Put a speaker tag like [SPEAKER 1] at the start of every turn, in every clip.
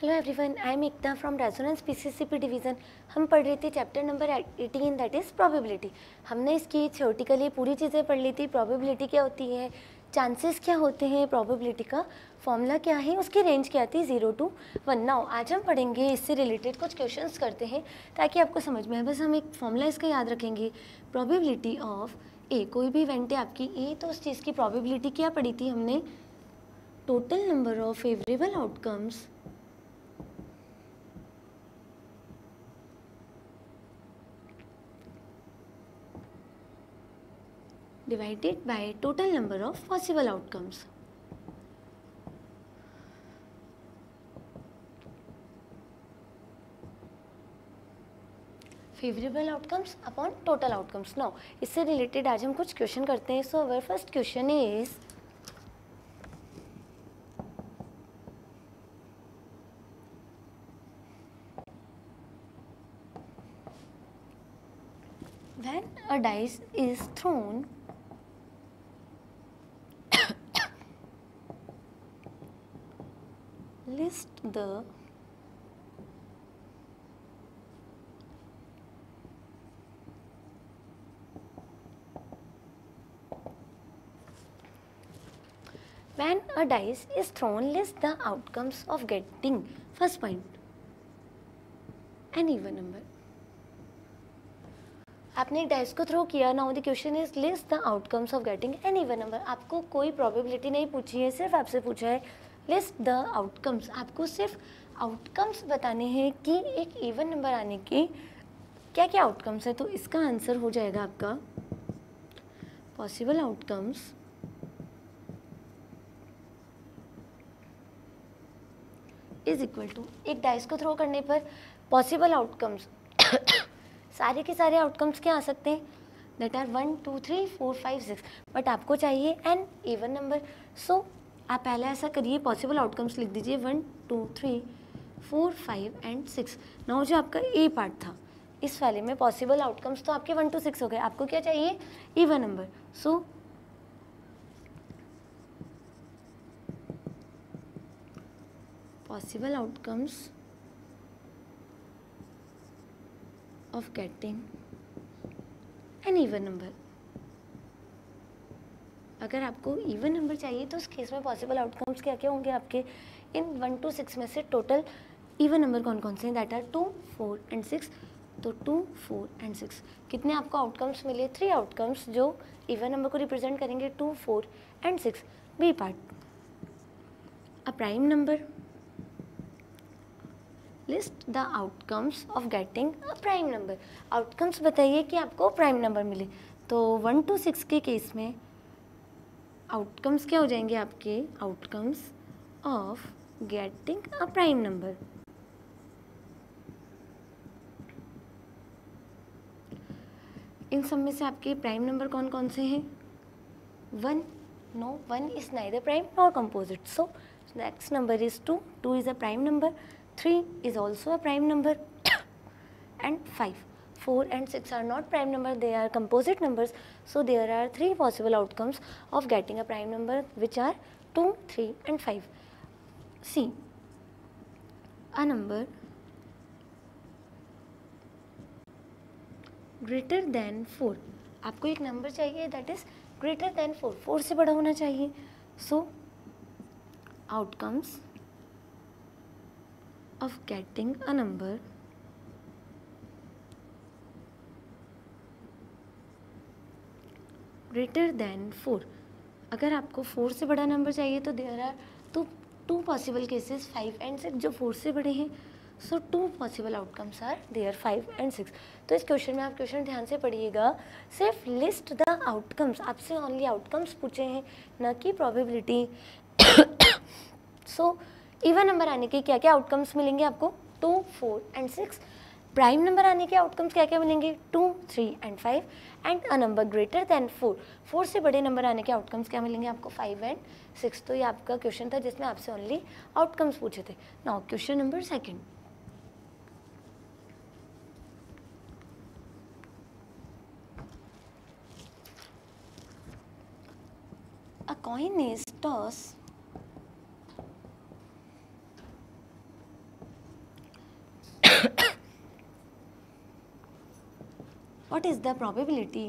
[SPEAKER 1] Hello everyone, I am Ekta from Resonance PCCP division. हम पढ़ रहे थे chapter number 18 that is probability. हमने इसकी थ्योरेटिकली पूरी चीज़ें पढ़ ली थी। प्रोबेबिलिटी क्या होती है, चांसेस क्या होते हैं, प्रोबेबिलिटी का फॉर्मूला क्या है, उसकी रेंज क्या आती है 0 to 1। नाउ आज हम पढ़ेंगे इससे रिलेटेड कुछ क्वेश्चंस करते हैं ताकि आपको समझ में आए। बस हम एक फॉर्मूला इसका याद रखेंगे, प्रोबेबिलिटी ऑफ ए। कोई भी इवेंट है आपकी ए, तो उस चीज़ की प्रोबेबिलिटी क्या पढ़ी थी हमने, total number of favourable outcomes divided by total number of possible outcomes. Favourable outcomes upon total outcomes. Now इससे रिलेटेड आज हम कुछ क्वेश्चन करते हैं। So our first question is when a dice is thrown list the when a dice is thrown list the outcomes of getting first point an even number। आपने एक dice को throw किया। Now the question is list the outcomes of getting an even number. आपको कोई probability नहीं पूछी है, सिर्फ आपसे पूछा है लिस्ट द आउटकम्स। आपको सिर्फ आउटकम्स बताने हैं कि एक इवन नंबर आने के क्या क्या आउटकम्स है। तो इसका आंसर हो जाएगा आपका possible outcomes is equal to, एक डाइस को थ्रो करने पर पॉसिबल आउटकम्स सारे के सारे आउटकम्स क्या आ सकते हैं, दैट आर 1 2 3 4 5 6, बट आपको चाहिए एन इवन नंबर। सो आप पहले ऐसा करिए, पॉसिबल आउटकम्स लिख दीजिए 1 2 3 4 5 एंड 6। नाउ जो आपका ए पार्ट था इस वाले में पॉसिबल आउटकम्स तो आपके 1 to 6 हो गए। आपको क्या चाहिए, even number. So possible outcomes of getting an even number। अगर आपको इवन नंबर चाहिए तो उस केस में पॉसिबल आउटकम्स क्या क्या होंगे आपके, इन 1 to 6 में से टोटल इवन नंबर कौन कौन से हैं, दैट आर 2 4 एंड 6। तो 2 4 एंड 6 कितने आपको आउटकम्स मिले, 3 आउटकम्स जो इवन नंबर को रिप्रेजेंट करेंगे, 2 4 and 6। B part, a prime number, list the outcomes of getting a prime number. Outcomes बताइए कि आपको प्राइम नंबर मिले। तो 1 to 6 के केस में आउटकम्स क्या हो जाएंगे आपके, outcomes of getting a prime number. इन सब में से आपके प्राइम नंबर कौन कौन से हैं, 1, no 1 is neither prime nor composite, so next number is 2, 2 is a prime number, 3 is also a prime number and 5, 4 and 6 are not prime number, they are composite numbers. So there are 3 possible outcomes of getting a prime number which are 2 3 and 5. See, a number greater than 4, आपको एक number चाहिए that is greater than 4, 4 से बड़ा होना चाहिए। So outcomes of getting a number greater than 4, अगर आपको 4 से बड़ा नंबर चाहिए तो there are two possible cases 5 and 6 जो 4 से बड़े हैं। So 2 possible outcomes are there 5 and 6। तो इस क्वेश्चन में आप क्वेश्चन ध्यान से पढ़िएगा, सिर्फ लिस्ट द आउटकम्स, आपसे ओनली आउटकम्स पूछे हैं न कि प्रोबेबिलिटी। सो इवन नंबर आने के क्या क्या आउटकम्स मिलेंगे आपको, 2 4 एंड 6। प्राइम नंबर आने के आउटकम्स क्या क्या मिलेंगे, 2 3 and 5 and a number greater then 4, 4 से बड़े नंबर आने के आउटकम्स क्या मिलेंगे आपको, 5 एंड 6। तो ये आपका क्वेश्चन था जिसमें आपसे ओनली आउटकम्स पूछे थे। Now question number second, a coin is toss what is the probability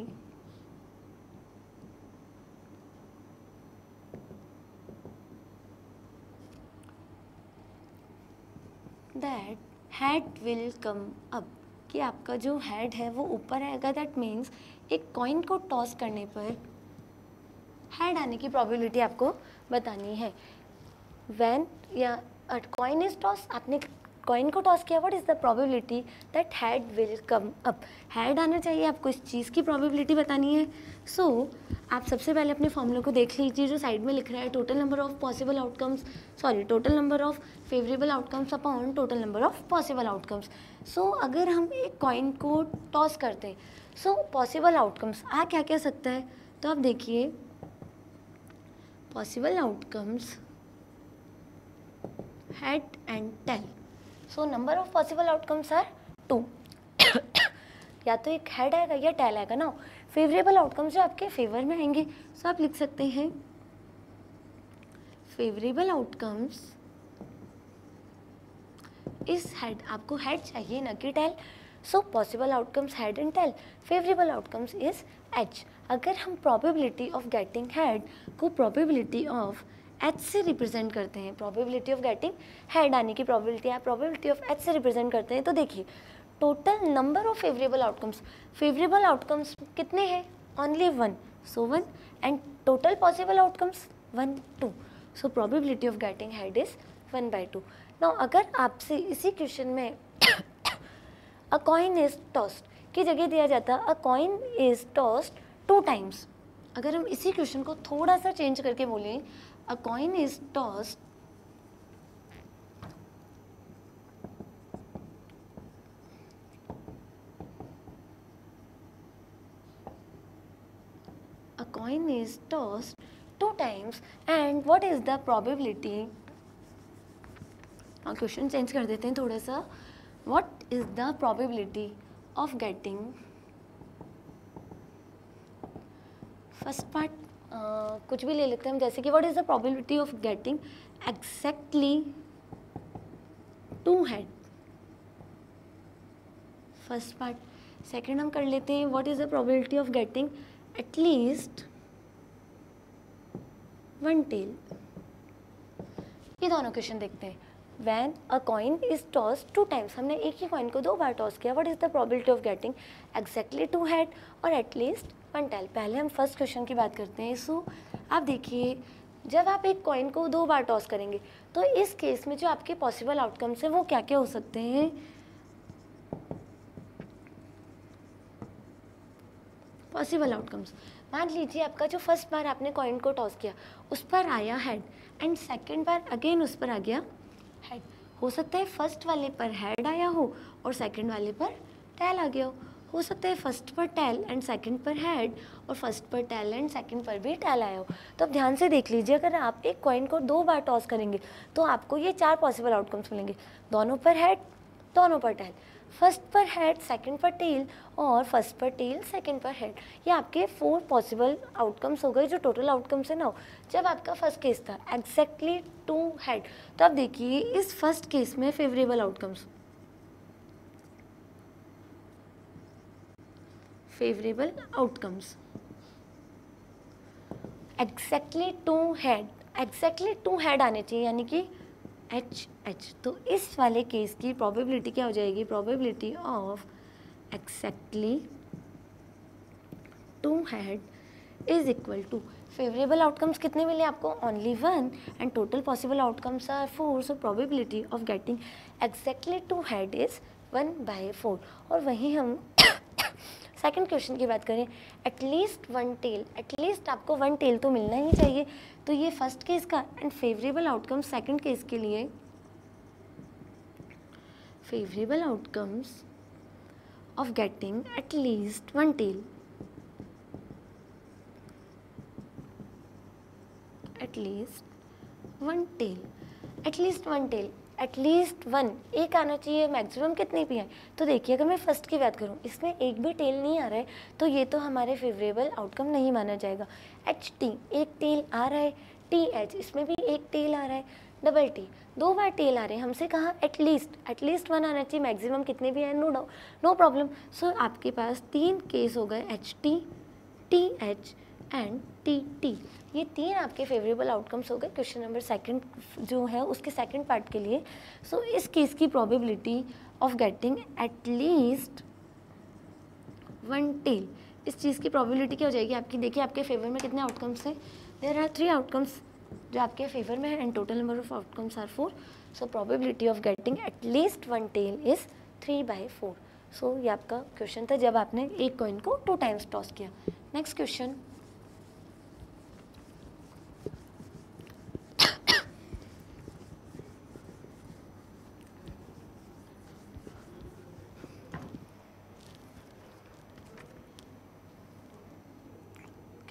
[SPEAKER 1] that head will come up, कि आपका जो हेड है वो ऊपर आएगा. दैट मीन्स एक कॉइन को टॉस करने पर हेड आने की प्रोबेबिलिटी आपको बतानी है. व्हेन या कॉइन इज टॉस, आपने कॉइन को टॉस किया, what is the probability that head will come up. Head आना चाहिए, आपको इस चीज़ की प्रोबेबिलिटी बतानी है. सो आप सबसे पहले अपने फॉर्मूले को देख लीजिए जो साइड में लिख रहा है, total number of possible outcomes, sorry total number of favourable outcomes upon total number of possible outcomes. So अगर हम एक कॉइन को टॉस करते हैं, सो पॉसिबल आउटकम्स आ क्या क्या सकता है, तो आप देखिए possible outcomes head and tail. So number of possible outcomes are 2. या तो एक हेड आएगा या टेल आएगा ना. फेवरेबल आउटकम्स जो आपके फेवर में आएंगे, सो आप लिख सकते हैं फेवरेबल आउटकम्स इस हेड. आपको हेड चाहिए ना कि tail. So possible outcomes head and tail, favourable outcomes is H. अगर हम प्रोबेबिलिटी ऑफ गेटिंग हेड को प्रोबेबिलिटी ऑफ एच से रिप्रेजेंट करते हैं, प्रोबेबिलिटी ऑफ गेटिंग हेड आने की प्रोबेबिलिटी है, प्रोबेबिलिटी ऑफ एच से रिप्रेजेंट करते हैं, तो देखिए total number of favourable outcomes कितने हैं, only 1, so 1, and total possible outcomes 1, 2. So probability of getting head is 1/2. Now अगर आपसे इसी क्वेश्चन में अ कॉइन इज टॉस्ड की जगह दिया जाता अ कॉइन इज टॉस्ड 2 टाइम्स, अगर हम इसी क्वेश्चन को थोड़ा सा चेंज करके बोलें, a coin is tossed two times and what is the probability, question change कर देते हैं थोड़ा सा, what is the probability of getting, first part कुछ भी ले लेते हैं हम, जैसे कि what is the probability of getting exactly 2 head, first part. Second हम कर लेते हैं what is the probability of getting at least 1 tail. ये दोनों क्वेश्चन देखते हैं. When a coin is toss 2 times, हमने एक ही कॉइन को 2 बार टॉस किया, what is the probability of getting exactly 2 head और एटलीस्ट 1 टेल. पहले हम फर्स्ट क्वेश्चन की बात करते हैं. सो आप देखिए जब आप एक कॉइन को 2 बार टॉस करेंगे तो इस केस में जो आपके पॉसिबल आउटकम्स हैं वो क्या क्या हो सकते हैं. पॉसिबल आउटकम्स, मान लीजिए आपका जो फर्स्ट बार आपने कॉइन को टॉस किया उस पर आया head and second bar again उस पर आ गया हेड. हो सकता है फर्स्ट वाले पर हेड आया हो और सेकंड वाले पर टेल आ गया हो सकता है फर्स्ट पर टेल एंड सेकंड पर हेड और फर्स्ट पर टेल एंड सेकंड पर भी टेल आया हो. तो अब ध्यान से देख लीजिए, अगर आप एक कॉइन को 2 बार टॉस करेंगे तो आपको ये 4 पॉसिबल आउटकम्स मिलेंगे, दोनों पर हेड दोनों पर टेल, फर्स्ट पर हेड सेकंड पर टेल और फर्स्ट पर टेल सेकंड पर हेड. ये आपके 4 पॉसिबल आउटकम्स हो गए जो टोटल आउटकम्स है ना. जब आपका फर्स्ट केस था एग्जैक्टली 2 हेड, तो आप देखिए इस फर्स्ट केस में favourable outcomes, favourable outcomes exactly 2 head आने चाहिए, यानी कि एच. तो इस वाले केस की प्रोबेबिलिटी क्या हो जाएगी, probability of exactly 2 head is equal to favourable outcomes कितने मिले आपको, only 1 and total possible outcomes are 4. So probability of getting exactly 2 head is 1/4. और वहीं हम सेकंड क्वेश्चन की बात करें, एटलीस्ट 1 टेल, एटलीस्ट आपको 1 टेल तो मिलना ही चाहिए. तो ये फर्स्ट केस का and favourable outcome second case के लिए, favourable outcomes of getting at least 1 tail, at least 1 tail, at least 1 tail, at least 1 एक आना चाहिए, मैक्सिमम कितने भी आए. तो देखिए अगर मैं फर्स्ट की बात करूँ इसमें एक भी टेल नहीं आ रहा है तो ये तो हमारे फेवरेबल आउटकम नहीं माना जाएगा. एच टी एक टेल आ रहा है, टी एच इसमें भी एक टेल आ रहा है, डबल टी, 2 बार टेल आ रहे हैं, हमसे कहा एटलीस्ट 1 आना चाहिए, मैक्सिमम कितने भी हैं नो प्रॉब्लम। सो आपके पास 3 केस हो गए, H T, T H and T T. ये 3 आपके फेवरेबल आउटकम्स हो गए क्वेश्चन नंबर सेकंड जो है उसके सेकंड पार्ट के लिए। सो इस केस की probability of getting at least 1 tail, इस चीज़ की प्रोबेबिलिटी क्या हो जाएगी आपकी, देखिए आपके फेवर में कितने आउटकम्स हैं, देयर आर 3 आउटकम्स जो आपके फेवर में है and total number of outcomes are 4। So probability of getting at least 1 tail is 3/4। So ये आपका क्वेश्चन था जब आपने एक कॉइन को 2 टाइम्स टॉस किया। Next question,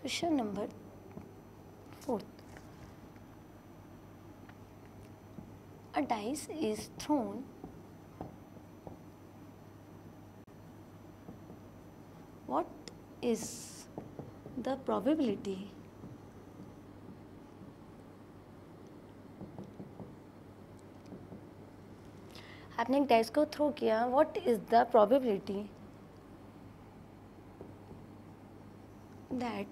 [SPEAKER 1] question number 4, a dice is thrown what is the probability आपने एक डाइस को थ्रो किया, what is the probability that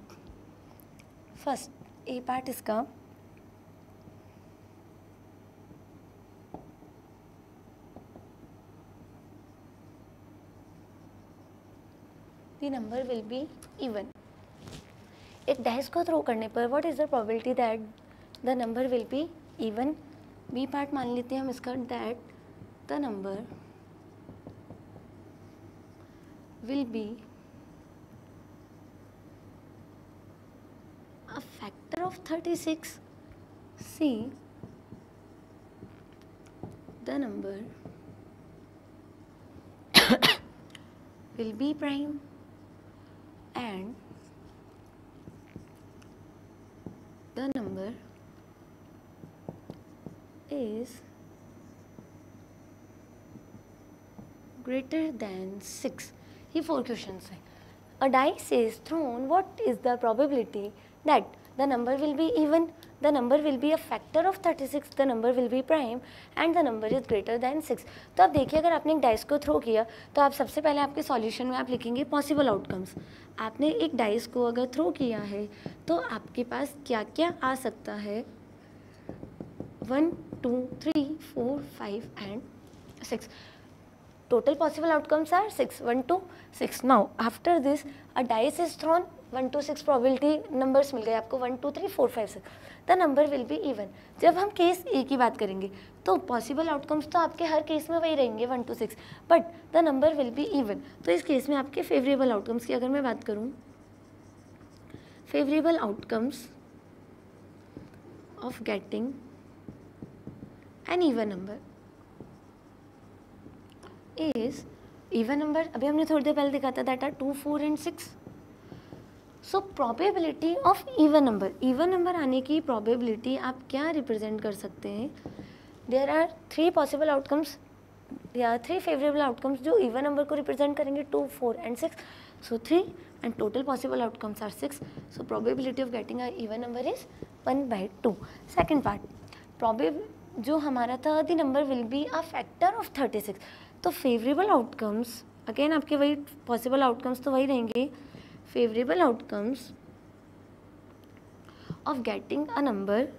[SPEAKER 1] first A part इसका the number will be even. एक डाइस को throw करने पर what is the probability that the number will be even. B part मान लेते हैं हम इसका, that the number will be a factor of 36. C, the number will be prime and the number is greater than 6। ये 4 questions हैं। A dice is thrown, what is the probability that the number will be even, the number will be a factor of 36, the number will be prime and the number is greater than 6। तो आप देखिए अगर आपने एक dice को throw किया तो आप सबसे पहले आपके सॉल्यूशन में आप लिखेंगे पॉसिबल आउटकम्स। आपने एक डाइस को अगर थ्रो किया है तो आपके पास क्या क्या आ सकता है, 1 2 3 4 5 and 6। Total possible outcomes are 6, 1 to 6। Now after this a dice is thrown, 1 to 6 probability numbers मिल गए आपको, 1 2 3 4 5 6। The number will be even। जब हम केस ए की बात करेंगे तो पॉसिबल आउटकम्स तो आपके हर केस में वही रहेंगे 1 to 6, but the number will be even. तो इस केस में आपके फेवरेबल आउटकम्स की अगर मैं बात करूँ, favourable outcomes of getting an even number is, even number अभी हमने थोड़ी देर पहले दिखा था, that are 2 4 and 6। So probability of even number आने की प्रोबेबिलिटी आप क्या रिप्रेजेंट कर सकते हैं, देयर आर 3 पॉसिबल आउटकम्स या 3 फेवरेबल आउटकम्स जो इवन नंबर को रिप्रेजेंट करेंगे, 2 4 and 6। So 3 and total possible outcomes are 6। So probability of getting a even number is 1/2। Second part, जो हमारा था, the number will be a factor of 36। तो favourable outcomes again आपके वही possible outcomes तो वही रहेंगे, favourable outcomes of getting a number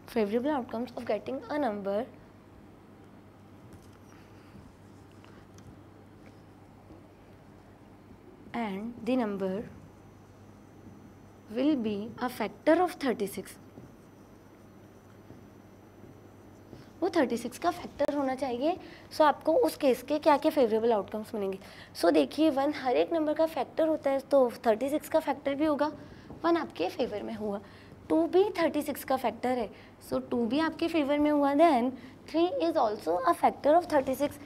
[SPEAKER 1] favorable outcomes of getting a number and the number will be a factor of 36। वो 36 का factor होना चाहिए। सो आपको उस केस के क्या क्या फेवरेबल आउटकम्स मिलेंगे। सो देखिए 1 हर एक नंबर का फैक्टर होता है, तो 36 का फैक्टर भी होगा, 1 आपके फेवर में हुआ, 2 भी 36 का फैक्टर है, सो 2 भी आपके फेवर में हुआ, then 3 is also a factor of 36,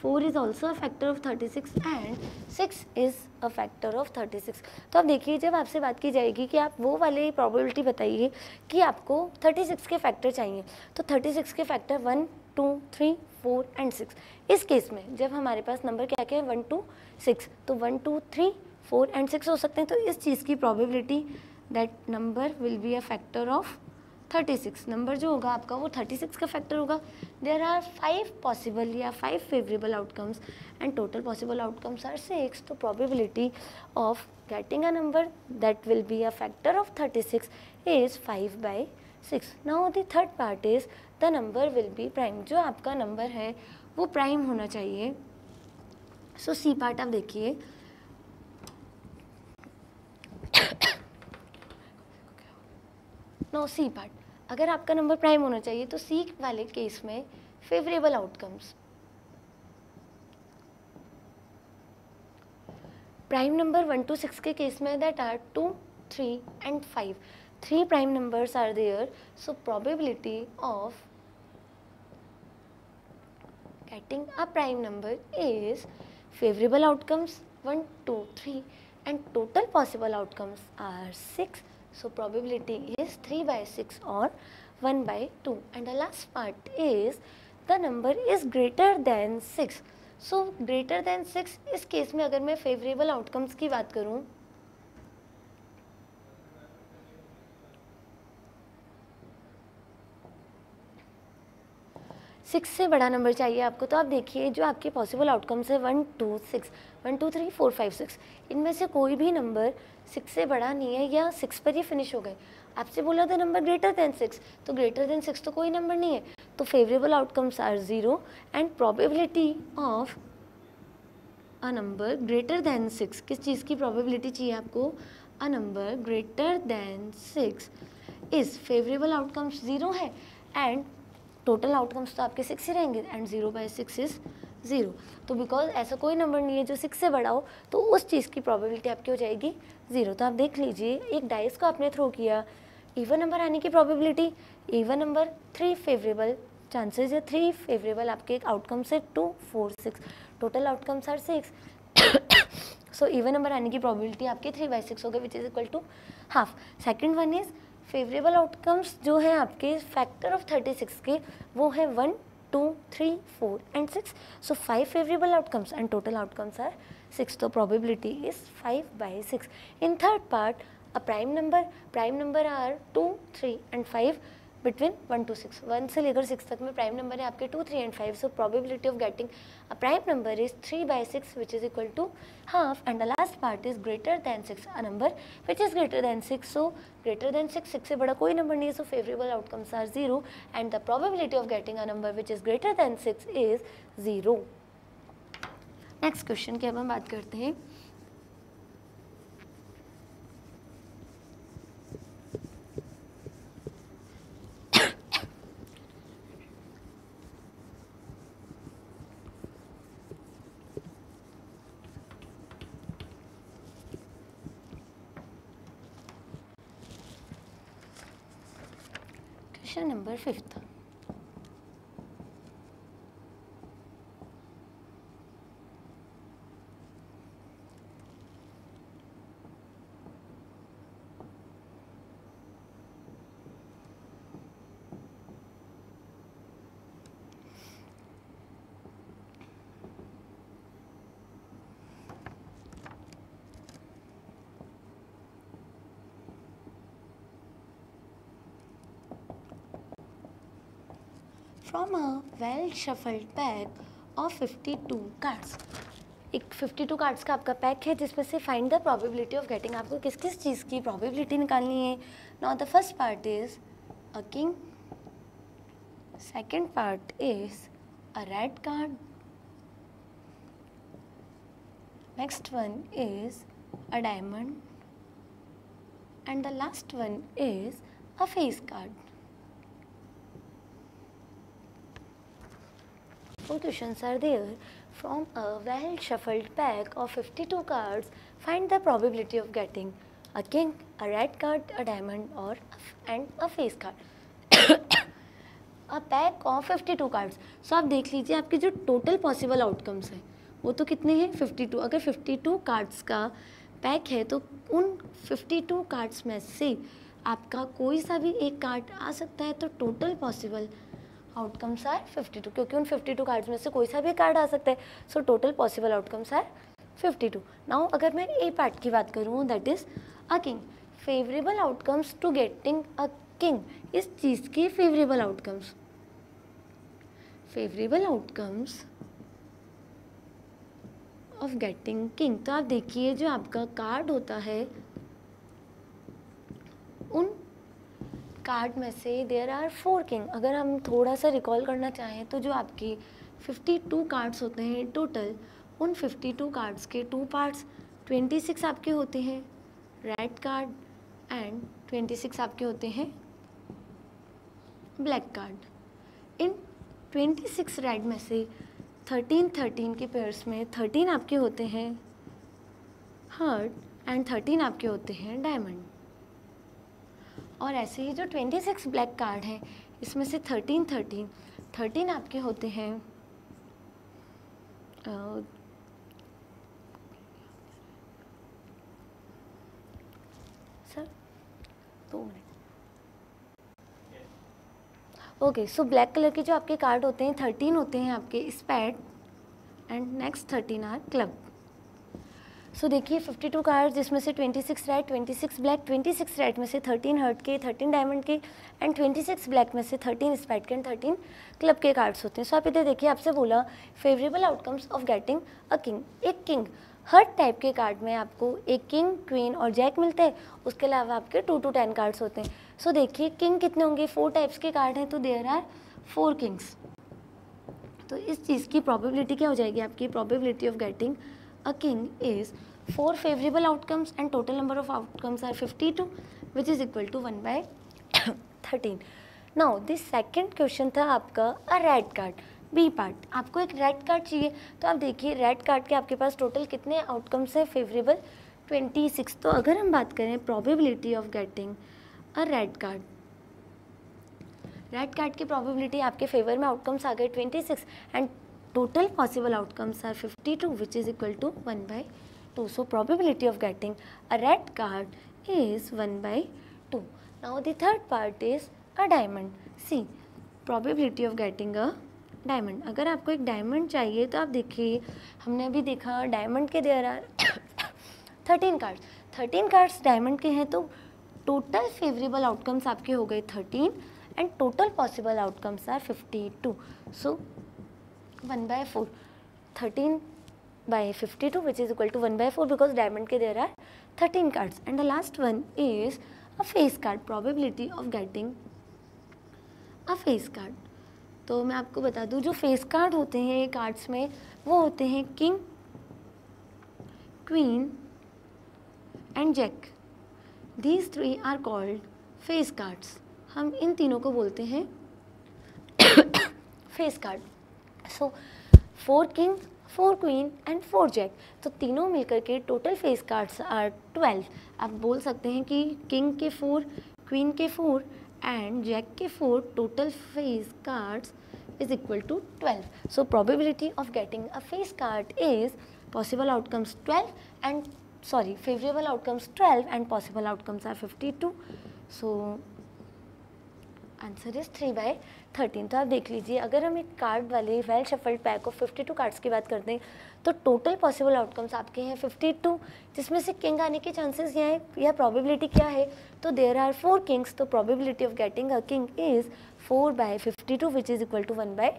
[SPEAKER 1] 4 is also a factor of 36 and 6 is a factor of 36। तो अब देखिए जब आपसे बात की जाएगी कि आप वो वाले प्रोबेबिलिटी बताइए कि आपको 36 के फैक्टर चाहिए, तो 36 के फैक्टर 1 2 3 4 एंड 6। इस केस में जब हमारे पास नंबर क्या क्या है 1 2 6, तो 1 2 3 4 एंड 6 हो सकते हैं। तो इस चीज़ की probability that number will be a factor of 36, number जो होगा आपका वो 36 का फैक्टर होगा। देयर आर 5 पॉसिबल या 5 favourable outcomes and total possible outcomes are 6। तो probability of getting a number that will be a factor of 36 is 5/6. Now the third part is the number will be prime. जो आपका number है वो prime होना चाहिए। सो C part आप देखिए, no C part, अगर आपका नंबर प्राइम होना चाहिए तो सी वाले केस में favourable outcomes, prime number 1 to 6 के केस में that are 2 3 and 5, 3 prime numbers are there. So probability of getting a prime number is favorable outcomes 1 2 3 and total possible outcomes are 6. So probability is 3/6 or 1/2. And the last part is the number is greater than 6. So greater than 6 इस case में अगर मैं favorable outcomes की बात करूँ, 6 से बड़ा number चाहिए आपको। तो आप देखिए जो आपके पॉसिबल आउटकम्स है 1 2 6 1 2 3 4 5 6, इनमें से कोई भी नंबर 6 से बड़ा नहीं है या 6 पर ही फिनिश हो गए। आपसे बोला था नंबर ग्रेटर देन 6, तो ग्रेटर देन 6 तो कोई नंबर नहीं है। तो favourable outcomes are 0 and probability of a number greater than 6, किस चीज़ की प्रोबेबिलिटी चाहिए आपको? A number greater than 6 is favourable outcomes 0 है एंड टोटल आउटकम्स तो आपके 6 ही रहेंगे एंड 0/6 इज 0। तो बिकॉज ऐसा कोई नंबर नहीं है जो 6 से बड़ा हो, तो उस चीज़ की प्रोबेबिलिटी आपकी हो जाएगी 0। तो आप देख लीजिए, एक डाइस को आपने थ्रो किया, इवन नंबर आने की probability, even number 3 favourable chances है, 3 फेवरेबल आपके आउटकम्स है 2 4 6, total outcomes are 6। So even number आने की प्रोबेबिलिटी आपकी 3/6 हो गई which is equal to half. Second one is favourable outcomes जो है आपके फैक्टर ऑफ 36 के, वो है 1 2 3 4 and 6। So 5 favourable outcomes and total outcomes are 6। तो probability is 5/6। In third part, a prime number are 2 3 and 5 between 1 to 6, 1 से लेकर 6 तक में प्राइम नंबर है आपके 2 3 and 5। So probability of getting a prime number is 3/6 which is equal to half. And the last part is greater than 6, a number which is greater than 6। So greater than 6, 6 से बड़ा कोई number नहीं है, so favourable outcomes are 0 and the probability of getting a number which is greater than 6 is 0। Next question की अब हम बात करते हैं। Question number 5th. From a well shuffled pack of 52 cards, एक 52 कार्ड्स का आपका पैक है जिसमें से find the probability of getting, आपको किस किस चीज़ की प्रोबेबिलिटी निकालनी है। Now the first part is a king, second part is a red card, next one is a diamond and the last one is a face card. Four questions are there. From a well shuffled pack of 52 cards, find the probability of getting a king, a red card, a diamond and a face card. A pack of 52 cards. So आप देख लीजिए आपके जो total possible outcomes हैं वो तो कितने हैं 52। अगर 52 कार्ड्स का पैक है तो उन 52 कार्ड्स में से आपका कोई सा भी एक कार्ड आ सकता है, तो टोटल पॉसिबल आउटकम्स आर 52, क्योंकि उन 52 कार्ड्स में से कोई सा भी कार्ड आ सकता है. So total possible outcomes are 52. Now अगर मैं ए पार्ट की बात करूँ, that is a king. Favourable outcomes to getting a king. इस चीज़ के favourable outcomes, favourable outcomes of getting king. तो आप देखिए जो आपका कार्ड होता है, उन कार्ड में से देयर आर 4 किंग. अगर हम थोड़ा सा रिकॉल करना चाहें तो जो आपके 52 कार्ड्स होते हैं टोटल, उन 52 कार्ड्स के 2 पार्ट्स 26 आपके होते हैं रेड कार्ड एंड 26 आपके होते हैं ब्लैक कार्ड. इन 26 रेड में से 13 के पेयर्स में 13 आपके होते हैं हार्ट एंड 13 आपके होते हैं डायमंड. और ऐसे ही जो 26 ब्लैक कार्ड हैं, इसमें से 13 आपके होते हैं sir 2 minute. Okay, so black colour के जो आपके कार्ड होते हैं 13 होते हैं आपके स्पैड एंड नेक्स्ट 13 आर क्लब. सो देखिए 52 कार्ड जिसमें से 26 रेड, 26 ब्लैक, 26 रेड में से 13 हर्ट के, 13 डायमंड के एंड 26 ब्लैक में से 13 स्पैड के एंड 13 क्लब के कार्ड्स होते हैं. सो आप इधर देखिए, आपसे बोला favourable outcomes of getting a king. एक किंग, हर टाइप के कार्ड में आपको एक किंग, क्वीन और जैक मिलते हैं. उसके अलावा आपके 2 to 10 कार्ड्स होते हैं. सो देखिए किंग कितने होंगे, 4 टाइप्स के कार्ड हैं, तो देयर आर 4 किंग्स. तो इस चीज़ की प्रोबेबिलिटी क्या हो जाएगी आपकी, probability of getting a king is 4 favorable outcomes and total number of outcomes are 52, which is equal to 1 by 13. Now this second question था आपका a red card. B part, आपको एक रेड कार्ड चाहिए. तो आप देखिए रेड कार्ड के आपके पास टोटल कितने आउटकम्स हैं फेवरेबल, 26. तो अगर हम बात करें probability of getting a red card, red card की प्रोबेबिलिटी आपके फेवर में आउटकम्स आ गए 26 and total possible outcomes are 52, which is equal to 1 by 2. So probability of getting a red card is 1 by 2. Now the third part is a diamond. See, probability of getting a diamond. अगर आपको एक diamond चाहिए तो आप देखिए, हमने अभी देखा डायमंड के there are 13 cards. 13 cards diamond के हैं, तो टोटल फेवरेबल आउटकम्स आपके हो गए 13 and total possible outcomes are 52. So 1 by 4, 13 by 52, which is equal to 1 by 4, because diamond के there are 13 cards. And the last one is a face card. Probability of getting a face card. तो मैं आपको बता दूं, जो face card होते हैं ये कार्ड्स में, वो होते हैं king, queen and jack. These 3 are called face cards. हम इन तीनों को बोलते हैं face card. So 4 king, 4 queen and 4 jack, तो तीनों मिलकर के टोटल फेस कार्ड्स आर 12. आप बोल सकते हैं कि किंग के 4, क्वीन के 4 एंड जैक के 4, total face cards is equal to 12. So probability of getting a face card is possible outcomes 12 and favourable outcomes 12 and possible outcomes are 52. So answer is 3 by 13. तो आप देख लीजिए, अगर हम एक कार्ड वाले well shuffled pack of 52 cards की बात करते हैं तो टोटल पॉसिबल आउटकम्स आपके हैं 52, जिसमें से किंग आने के चांसेस क्या है या प्रोबेबिलिटी क्या है, तो देयर आर 4 किंग्स. तो probability of getting a king is 4 by 52, which is equal to 1 by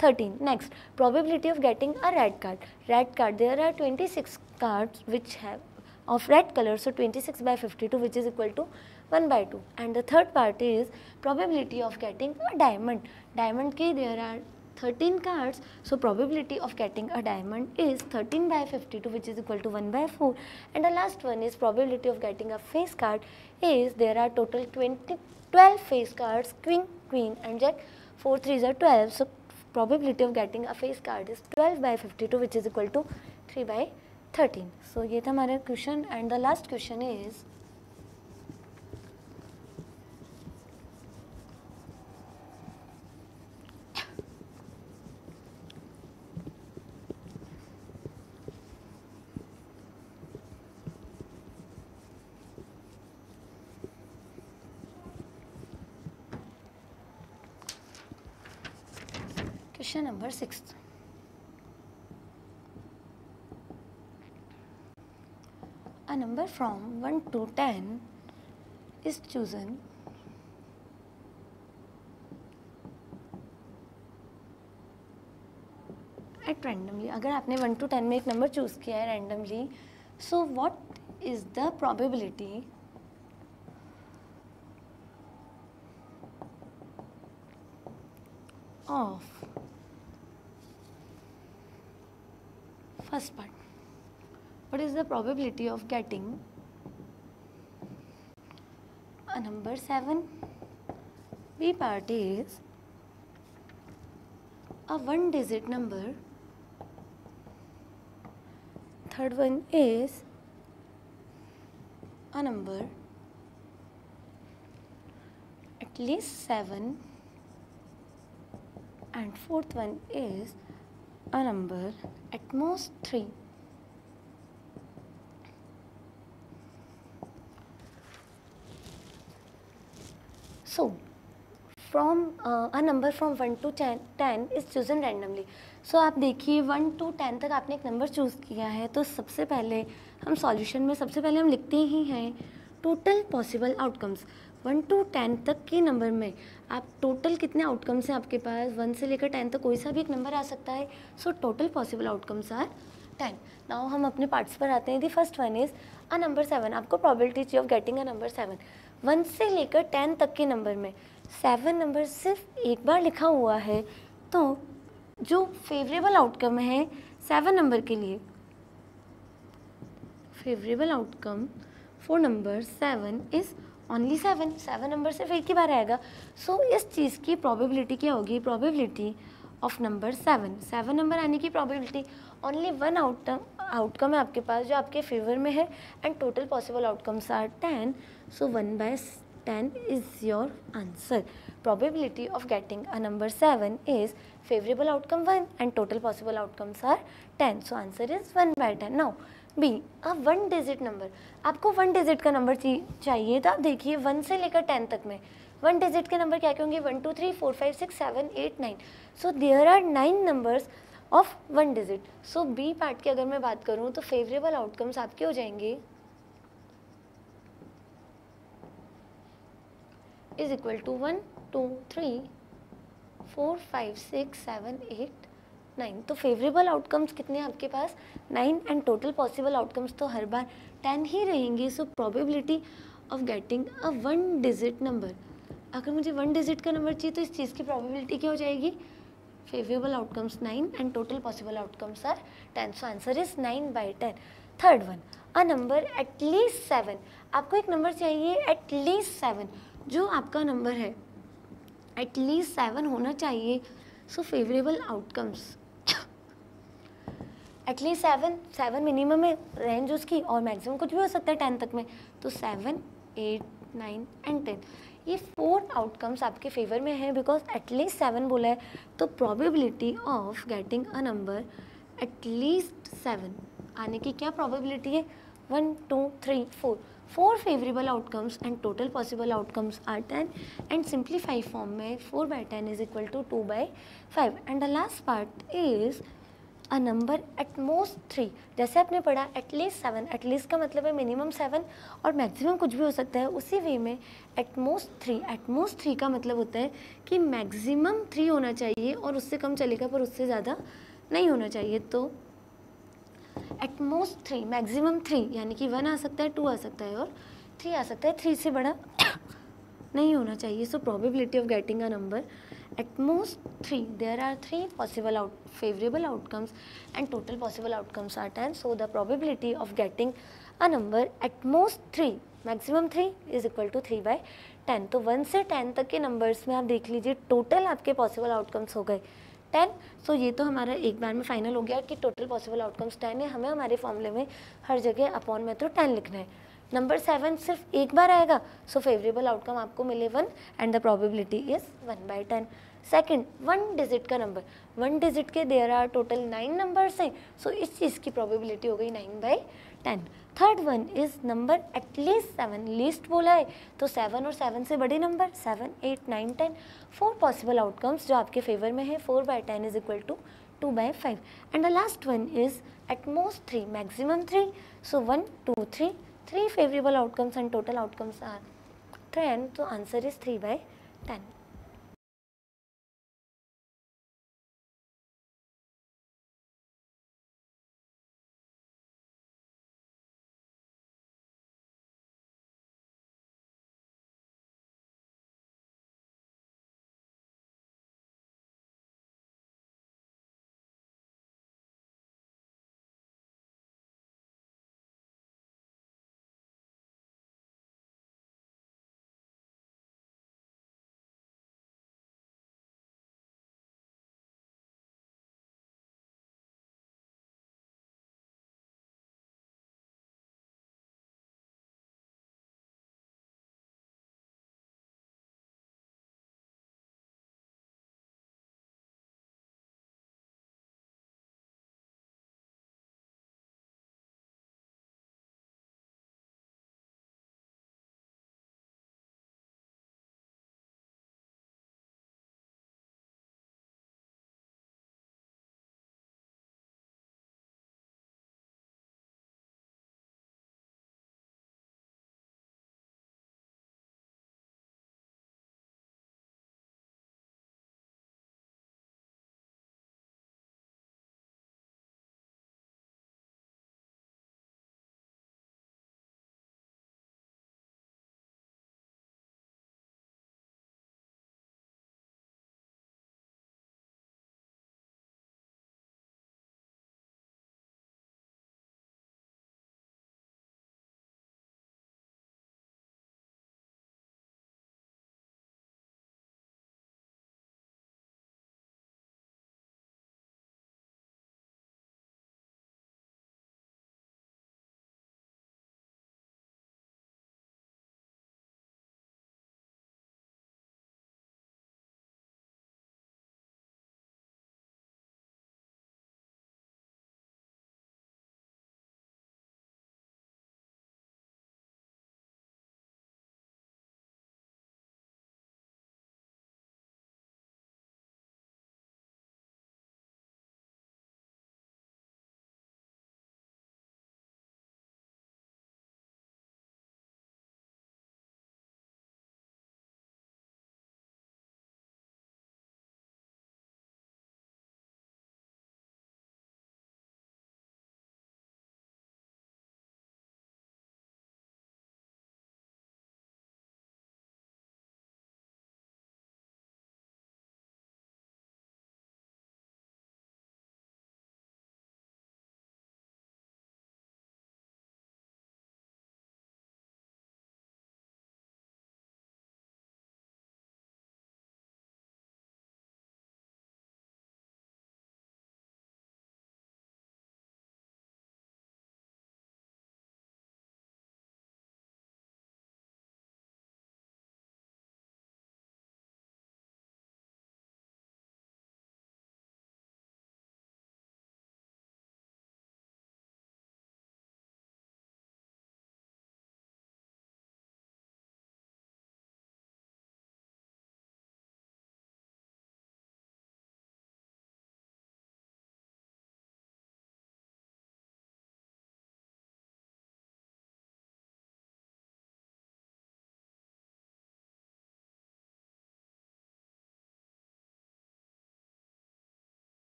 [SPEAKER 1] 13. Next, probability of getting a red card. Red card, there are 26 cards which have of red color, so 26 by 52, which is equal to 1 by 2. And the third part is probability of getting a diamond. Diamond ke there are 13 cards, so probability of getting a diamond is 13 by 52, which is equal to 1 by 4. And the last one is probability of getting a face card is there are total 12 face cards, king, queen and jack. 4 3s are 12, so probability of getting a face card is 12 by 52, which is equal to 3 by 13. So ये था हमारा question and the last question is question number 6. A number from 1 to 10 is chosen at randomly. अगर आपने 1 to 10 में एक number choose किया है randomly, so what is the probability of first part? What is the probability of getting a number 7? B part is a one digit number. Third one is a number at least 7, and fourth one is a number at most 3. So, from a number from 1 to 10 is chosen randomly. So आप देखिए 1 to 10 तक आपने एक number choose किया है, तो सबसे पहले हम सॉल्यूशन में सबसे पहले हम लिखते ही हैं टोटल पॉसिबल आउटकम्स. 1 to 10 तक के नंबर में आप टोटल कितने आउटकम्स हैं आपके पास, 1 से लेकर 10 तक कोई सा भी एक नंबर आ सकता है. So total possible outcomes are 10. Now हम अपने पार्ट्स पर आते हैं. The first one is a number 7. आपको probability of getting a number 7. 1 से लेकर 10 तक के नंबर में 7 नंबर सिर्फ एक बार लिखा हुआ है, तो जो फेवरेबल आउटकम है 7 नंबर के लिए, favourable outcome for number 7 is only 7. 7 number सिर्फ एक ही बार आएगा. सो इस चीज़ की प्रोबेबिलिटी क्या होगी, प्रोबेबिलिटी ऑफ नंबर 7 नंबर आने की प्रोबेबिलिटी. ओनली वन आउटकम है आपके पास जो आपके फेवर में है, and total possible outcomes are 10. So 1/10 is your answer. Probability of getting a number 7 is favorable outcome 1 and total possible outcomes are 10. So answer is 1/10. Now B, a one digit number. आपको 1 digit का number चाहिए था. देखिए 1 से लेकर 10 तक में 1 digit के नंबर क्या क्या होंगे, 1 2 3 4 5 6 7 8 9. So there are 9 numbers of 1 digit. So B part की अगर मैं बात करूँ तो favorable outcomes आपके हो जाएंगे is equal to 1 2 3 4 5 6 7 8 9. तो फेवरेबल आउटकम्स कितने हैं आपके पास, 9, एंड टोटल पॉसिबल आउटकम्स तो हर बार 10 ही रहेंगे. सो probability of getting a 1 digit number, अगर मुझे 1 डिजिट का नंबर चाहिए तो इस चीज़ की प्रोबेबिलिटी क्या हो जाएगी, favourable outcomes 9 and total possible outcomes are 10. So answer is 9/10. Third one, a number at least 7. आपको एक नंबर चाहिए एटलीस्ट 7. जो आपका नंबर है एटलीस्ट 7 होना चाहिए. सो फेवरेबल आउटकम्स एटलीस्ट 7 मिनिमम है रेंज उसकी, और मैक्सिमम कुछ भी हो सकता है 10 तक में. तो 7 8 9 एंड 10 ये 4 आउटकम्स आपके फेवर में है, बिकॉज एटलीस्ट 7 बोला है. तो probability of getting a number at least 7 आने की क्या प्रोबेबिलिटी है, 1 2 3 4 favourable outcomes and total possible outcomes are 10. And simplify form में 4/10 is equal to 2/5. And the last part is a number at most 3. जैसे आपने पढ़ा एटलीस्ट 7, एटलीस्ट का मतलब है मिनिमम 7 और मैक्सिमम कुछ भी हो सकता है. उसी वे में एट मोस्ट 3 का मतलब होता है कि मैक्सिमम 3 होना चाहिए और उससे कम चलेगा पर उससे ज़्यादा नहीं होना चाहिए. तो एट मोस्ट 3, मैक्सिमम 3, यानी कि 1 आ सकता है, 2 आ सकता है और 3 आ सकता है. 3 से बड़ा नहीं होना चाहिए. सो probability of getting a number at most 3, there are 3 possible favorable outcomes and total possible outcomes are 10. So the probability of getting a number at most 3, maximum 3 is equal to 3/10. तो 1 से 10 तक के नंबर्स में आप देख लीजिए total आपके possible outcomes हो गए 10. सो ये तो हमारा एक बार में फाइनल हो गया कि टोटल पॉसिबल आउटकम्स 10 है. हमें हमारे फॉर्मूले में हर जगह अपॉन में तो 10 लिखना है. नंबर 7 सिर्फ एक बार आएगा. सो फेवरेबल आउटकम आपको मिले 1 and the probability is 1/10. Second, 1 digit का नंबर, 1 डिजिट के देयर आर टोटल 9 नंबर्स हैं, सो इस चीज़ की प्रोबेबिलिटी हो गई 9/10। Third one is number at least 7, least बोला है तो 7 और 7 से बड़े नंबर 7, 8, 9, 10। 4 पॉसिबल आउटकम्स जो आपके फेवर में है, 4/10 is equal to 2/5। And the last one is at most 3, maximum 3, so 1, 2, 3, 3 favorable outcomes and total outcomes are 10, so answer is 3/10.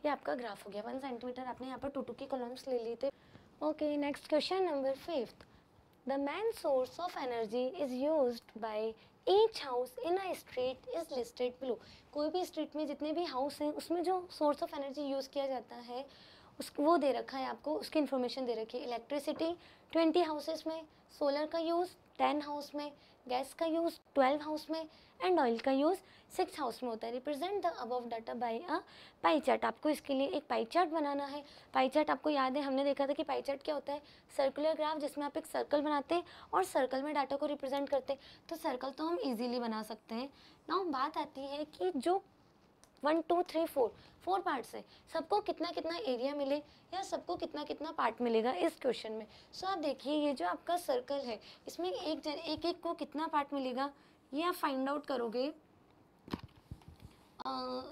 [SPEAKER 1] ये आपका ग्राफ हो गया 1 सेंटीमीटर, आपने यहाँ पर 2 की कॉलम्स ले लिए थे। Okay, next question number 5th। The main source of energy is used by each house in a street is listed below। कोई भी स्ट्रीट में जितने भी हाउस हैं उसमें जो सोर्स ऑफ एनर्जी यूज़ किया जाता है उसको वो दे रखा है आपको, उसकी इन्फॉर्मेशन दे रखी है। इलेक्ट्रिसिटी 20 हाउसेस में, सोलर का यूज़ 10 हाउस में, गैस का यूज़ 12 हाउस में एंड ऑयल का यूज़ 6 हाउस में होता है। Represent the above data by a pie chart. आपको इसके लिए एक पाई चार्ट बनाना है। पाई चार्ट आपको याद है, हमने देखा था कि पाई चार्ट क्या होता है, सर्कुलर ग्राफ जिसमें आप एक सर्कल बनाते हैं और सर्कल में डाटा को रिप्रेजेंट करते हैं। तो सर्कल तो हम इजीली बना सकते हैं। नाउ बात आती है कि जो 1 2 3 4 पार्ट्स है, सबको कितना कितना एरिया मिले या सबको कितना कितना पार्ट मिलेगा इस क्वेश्चन में। सो आप देखिए ये जो आपका सर्कल है इसमें एक को कितना पार्ट मिलेगा ये आप फाइंड आउट करोगे।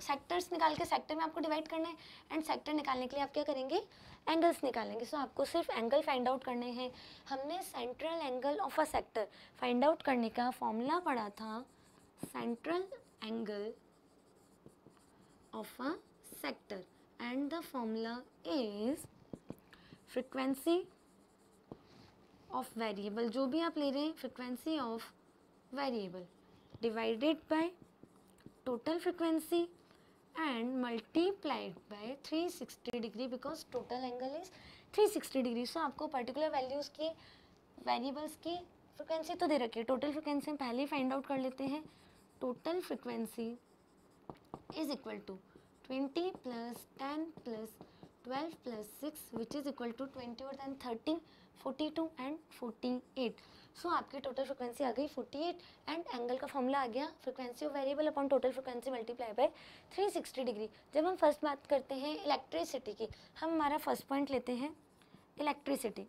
[SPEAKER 1] सेक्टर्स निकाल के सेक्टर में आपको डिवाइड करना है एंड सेक्टर निकालने के लिए आप क्या करेंगे, एंगल्स निकालेंगे। सो आपको सिर्फ एंगल फाइंड आउट करने हैं। हमने central angle of a sector find out करने का फॉर्मूला पढ़ा था, central angle of a sector and the formula is frequency of variable, जो भी आप ले रहे हैं frequency of variable divided by total frequency and multiplied by 360 degree because total angle is 360 degree। सो आपको पर्टिकुलर वैल्यूज़ की वेरिएबल्स की frequency तो दे रखी है, टोटल फ्रिक्वेंसी हम पहले ही फाइंड आउट कर लेते हैं। Total frequency is equal to 20 plus 10 plus 12 plus 6 which is equal to 20 और then 30 42 and 48। सो आपकी टोटल फ्रिक्वेंसी आ गई 48 एंड एंगल का फॉर्मूला आ गया frequency of variable upon total frequency multiply by 360 degree. जब हम फर्स्ट बात करते हैं इलेक्ट्रिसिटी की, हम हमारा फर्स्ट पॉइंट लेते हैं इलेक्ट्रिसिटी।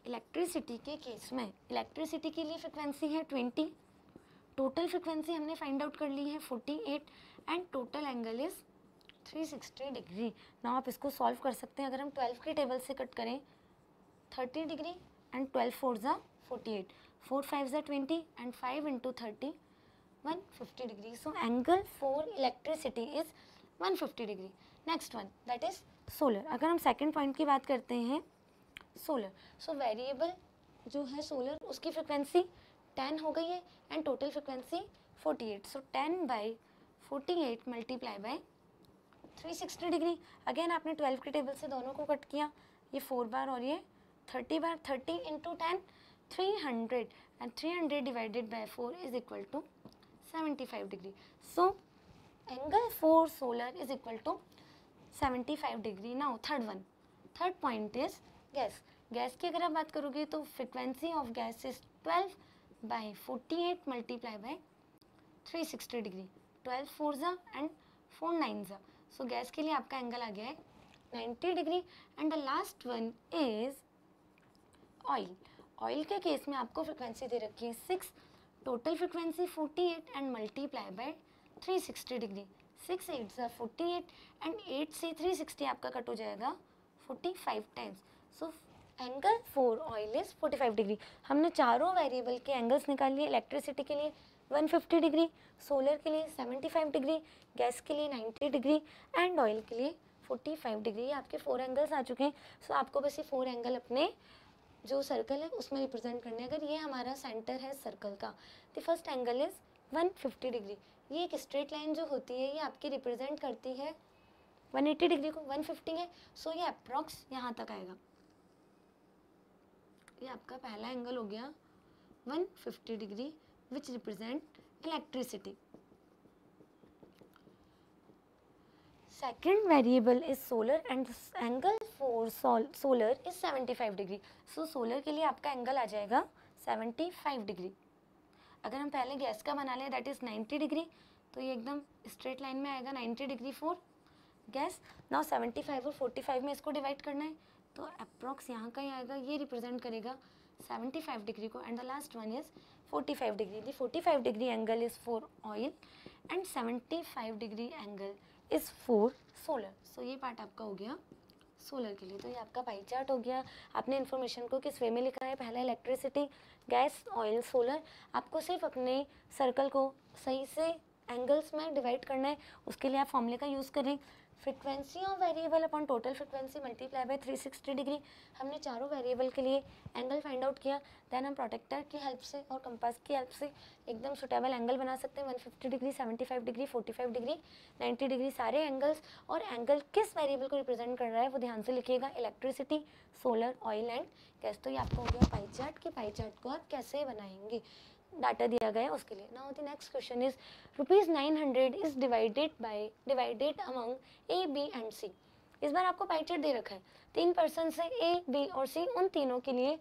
[SPEAKER 1] इलेक्ट्रिसिटी के केस में इलेक्ट्रिसिटी के लिए फ्रिक्वेंसी है 20, टोटल फ्रिक्वेंसी हमने फाइंड आउट कर ली है 48 and total angle is 360 degree. Now आप इसको सॉल्व कर सकते हैं। अगर हम 12 के टेबल से कट करें 30 डिग्री एंड 12 4 ज़ा 48, 4 5 ज़ा 20 and 5 into 30 150 degree. So angle for electricity is 150 degree. Next one that is solar. अगर हम सेकेंड पॉइंट की बात करते हैं सोलर, सो वेरिएबल जो है सोलर उसकी फ्रिक्वेंसी 10 हो गई है and total frequency 48। So 10 by 48 multiply by 360 degree. Again आपने 12 के टेबल से दोनों को कट किया, ये 4 बार और ये 30 बार। 30 into 10 300 and 300 divided by 4 is equal to 75 degree. So angle for solar is equal to 75 degree. Now third point is gas. Gas की अगर आप बात करोगे तो frequency of gas is 12 by 48 multiply by 360 degree. 12 4 ज़ा एंड 4 9 ज़ा। सो gas के लिए आपका एंगल आ गया है 90 degree. And the last one is oil. Oil के केस में आपको फ्रिक्वेंसी दे रखी है 6, total frequency 48 and multiply by 360 degree. 6 8 ज़ा 48 एंड 8 से 360 आपका कट हो जाएगा 45 times. So angle for oil is 45 degree. हमने चारों वेरिएबल के एंगल्स निकाल लिए। इलेक्ट्रिसिटी के लिए 150 डिग्री, सोलर के लिए 75 डिग्री, गैस के लिए 90 डिग्री एंड ऑयल के लिए 45 डिग्री। ये आपके 4 एंगल्स आ चुके हैं। सो आपको बस ये 4 एंगल अपने जो सर्कल है उसमें रिप्रेजेंट करने हैं। अगर ये हमारा सेंटर है सर्कल का, the first angle is 150 degree. ये एक स्ट्रेट लाइन जो होती है ये आपकी रिप्रेजेंट करती है 180 डिग्री को, 150 है। सो ये अप्रॉक्स यहाँ तक आएगा। ये आपका पहला एंगल हो गया 150 degree which represent electricity. Second variable is solar and angle for solar is 75 degree. So solar के लिए आपका एंगल आ जाएगा 75 डिग्री। अगर हम पहले गैस का बना लें दैट इज 90 डिग्री, तो ये एकदम स्ट्रेट लाइन में आएगा 90 डिग्री फॉर गैस। नाउ 75 और 45 में इसको डिवाइड करना है तो अप्रॉक्स यहाँ का ही आएगा, ये रिप्रेजेंट करेगा 75 डिग्री को। And the last one is 45 degree. The 45 degree angle is for oil and 75 degree angle is for solar. So ये पार्ट आपका हो गया सोलर के लिए। तो ये आपका पाई चार्ट हो गया। आपने इन्फॉर्मेशन को किस वे में लिखा है, पहला इलेक्ट्रिसिटी, गैस, ऑयल, सोलर। आपको सिर्फ अपने सर्कल को सही से एंगल्स में डिवाइड करना है, उसके लिए आप फॉर्मूले का यूज़ करें, frequency of variable upon total frequency multiply by 360 degree. हमने चारों वेरिएबल के लिए एंगल फाइंड आउट किया, देन हम प्रोटेक्टर की हेल्प से और कंपास की हेल्प से एकदम सुटेबल एंगल बना सकते हैं, 150 डिग्री, 75 डिग्री, 45 डिग्री, 90 डिग्री, सारे एंगल्स। और एंगल किस वेरिएबल को रिप्रेजेंट कर रहा है वो ध्यान से लिखिएगा, electricity, solar, oil and gas. तो ये आपको हो गया पाई चार्ट, कि पाई चार्ट को आप कैसे बनाएंगे, डाटा दिया गया है उसके लिए। Now the next question is ₹900 is divided among A, B and C. इस बार आपको पाई चार्ट दे रखा है, 3 पर्सन से ए, बी और सी, उन तीनों के लिए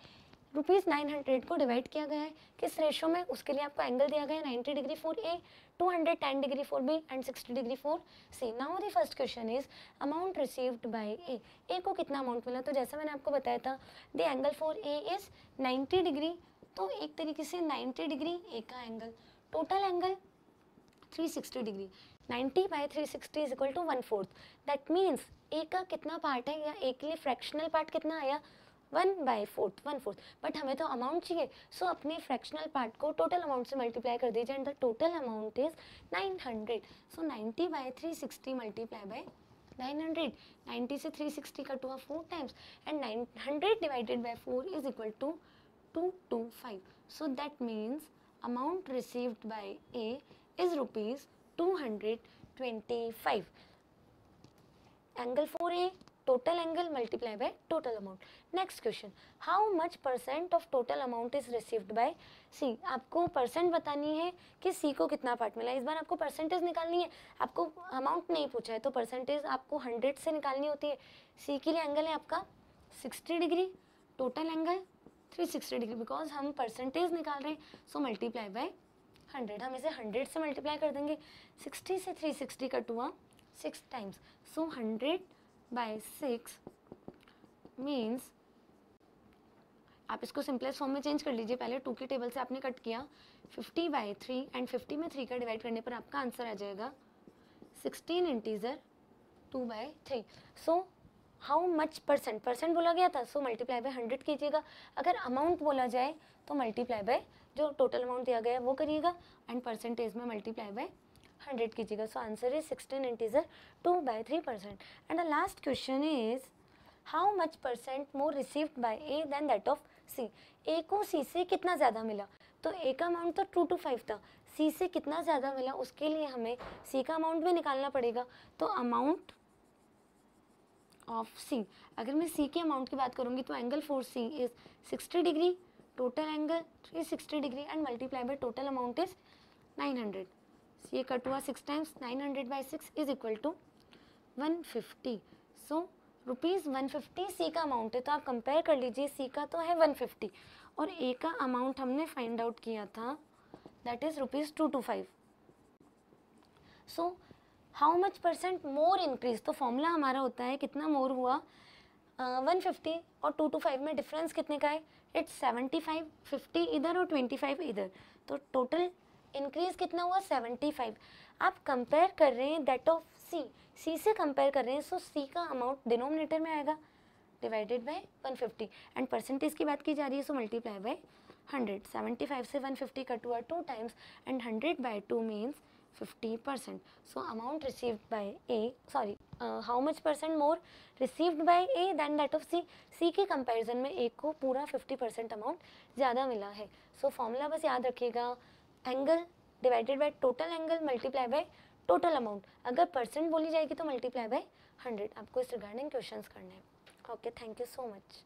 [SPEAKER 1] ₹900 को डिवाइड किया गया है। किस रेशो में, उसके लिए आपको एंगल दिया गया है 90 degree for A, 210 degree for B and 60 degree for C. Now the first question is amount received by A. A को कितना अमाउंट मिला, तो जैसा मैंने आपको बताया था, the angle for A is 90 degree, तो एक तरीके से 90 डिग्री ए का एंगल, total angle 360 degree, 90 by 360 is equal to 1/4। That means A का कितना पार्ट है, या ए के लिए फ्रैक्शनल पार्ट कितना आया, 1/4। बट हमें तो अमाउंट चाहिए, सो अपने फ्रैक्शनल पार्ट को टोटल अमाउंट से मल्टीप्लाई कर दीजिए, and the total amount is 900। So 90 by 360 multiply by 900, 90 से 360 कट हुआ 4 times, and 900 divided by 4 is equal to 225. So that means amount received by A is ₹225. Angle for A, total angle multiplied by total amount. Next question, how much percent of total amount is received by C? आपको percent बतानी है कि C को कितना part मिला। इस बार आपको परसेंटेज निकालनी है, आपको अमाउंट नहीं पूछा है, तो परसेंटेज आपको 100 से निकालनी होती है। C के लिए एंगल है आपका 60 degree, total angle 360 degree, because हम परसेंटेज निकाल रहे हैं, सो मल्टीप्लाई बाय 100। हम इसे 100 से मल्टीप्लाई कर देंगे, 60 से 360 कट हुआ 6 टाइम्स, सो 100 बाय 6 मीन्स, आप इसको सिंपलेस्ट फॉर्म में चेंज कर लीजिए, पहले 2 की टेबल से आपने कट किया, 50 बाय 3 एंड 50 में 3 का डिवाइड करने पर आपका आंसर आ जाएगा 16 integer 2/3। So how much percent बोला गया था, सो मल्टीप्लाई बाय 100 कीजिएगा। अगर अमाउंट बोला जाए तो मल्टीप्लाई बाय जो टोटल अमाउंट दिया गया है वो करिएगा, एंड परसेंटेज में मल्टीप्लाई बाय 100 कीजिएगा। So answer is 16 integer 2/3%। And the last question is how much percent more received by A than that of C. A को सी से कितना ज़्यादा मिला, तो ए का अमाउंट तो 225 था, सी से कितना ज़्यादा मिला, उसके लिए हमें सी का अमाउंट भी निकालना पड़ेगा। तो अमाउंट ऑफ सी, अगर मैं सी के अमाउंट की बात करूंगी तो angle for C is 60 degree, total angle 360 degree, and multiply by total amount is 900। ये कट हुआ 6 times, 900 by 6 is equal to 150। So ₹150 C का अमाउंट है, तो आप कंपेयर कर लीजिए, सी का तो है 150 और ए का अमाउंट हमने फाइंड आउट किया था, that is ₹225। So how much percent more increase, तो फॉर्मूला हमारा होता है कितना मोर हुआ, 150 और 225 में डिफरेंस कितने का है, इट्स 75, 50 इधर और 25 इधर, तो टोटल इंक्रीज कितना हुआ 75। आप कंपेयर कर रहे हैं दैट ऑफ सी से कंपेयर कर रहे हैं, सो सी का अमाउंट डिनोमिनेटर में आएगा डिवाइडेड बाय 150, एंड परसेंटेज की बात की जा रही है, सो मल्टीप्लाई बाय 100। 75 से 150 कट हुआ 2 times, and 100 by 2 means 50%. So amount received by A, sorry, how much percent more received by A than that of C? C के कंपैरिजन में A को पूरा 50% अमाउंट ज़्यादा मिला है। सो फॉर्मूला बस याद रखिएगा, angle divided by total angle multiply by total amount. अगर परसेंट बोली जाएगी तो मल्टीप्लाई बाय 100। आपको इस रिगार्डिंग क्वेश्चंस करने हैं। Okay, thank you so much.